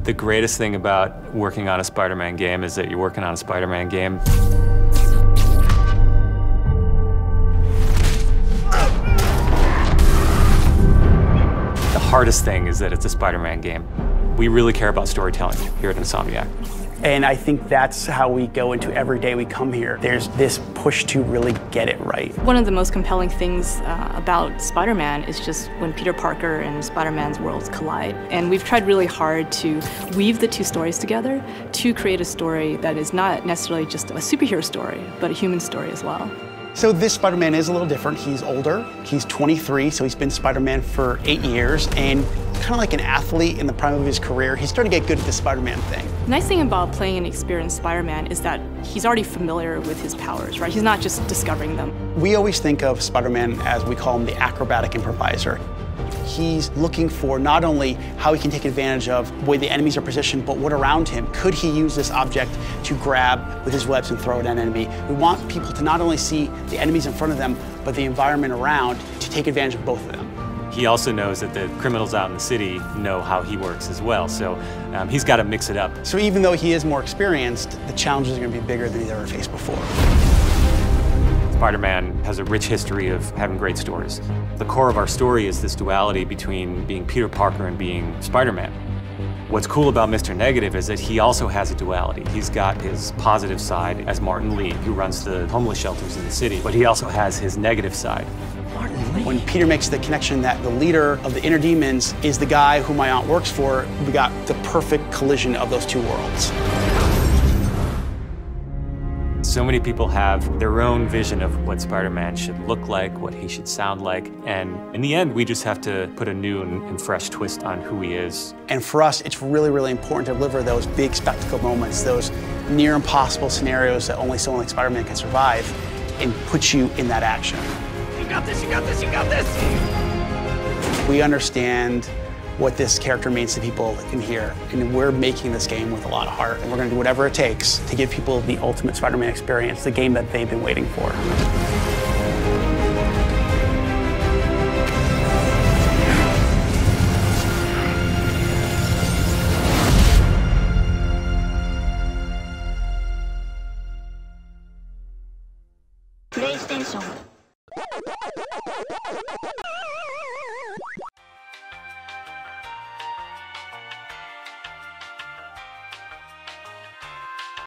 The greatest thing about working on a Spider-Man game is that you're working on a Spider-Man game. The hardest thing is that it's a Spider-Man game. We really care about storytelling here at Insomniac. And I think that's how we go into every day we come here. There's this push to really get it right. One of the most compelling things about Spider-Man is just when Peter Parker and Spider-Man's worlds collide. And we've tried really hard to weave the two stories together to create a story that is not necessarily just a superhero story, but a human story as well. So this Spider-Man is a little different. He's older, he's 23, so he's been Spider-Man for 8 years, and kind of like an athlete in the prime of his career, he's starting to get good at the Spider-Man thing. The nice thing about playing an experienced Spider-Man is that he's already familiar with his powers, right? He's not just discovering them. We always think of Spider-Man as, we call him, the acrobatic improviser. He's looking for not only how he can take advantage of the way the enemies are positioned, but what around him. Could he use this object to grab with his webs and throw at an enemy? We want people to not only see the enemies in front of them, but the environment around, to take advantage of both of them. He also knows that the criminals out in the city know how he works as well, so he's got to mix it up. So even though he is more experienced, the challenges are going to be bigger than he's ever faced before. Spider-Man has a rich history of having great stories. The core of our story is this duality between being Peter Parker and being Spider-Man. What's cool about Mr. Negative is that he also has a duality. He's got his positive side as Martin Lee, who runs the homeless shelters in the city, but he also has his negative side. When Peter makes the connection that the leader of the inner demons is the guy who my aunt works for, we got the perfect collision of those two worlds. So many people have their own vision of what Spider-Man should look like, what he should sound like, and in the end, we just have to put a new and fresh twist on who he is. And for us, it's really, really important to deliver those big spectacle moments, those near impossible scenarios that only someone like Spider-Man can survive, and put you in that action. You got this, you got this, you got this! We understand what this character means to people in here, and we're making this game with a lot of heart, and we're going to do whatever it takes to give people the ultimate Spider-Man experience, the game that they've been waiting for. PlayStation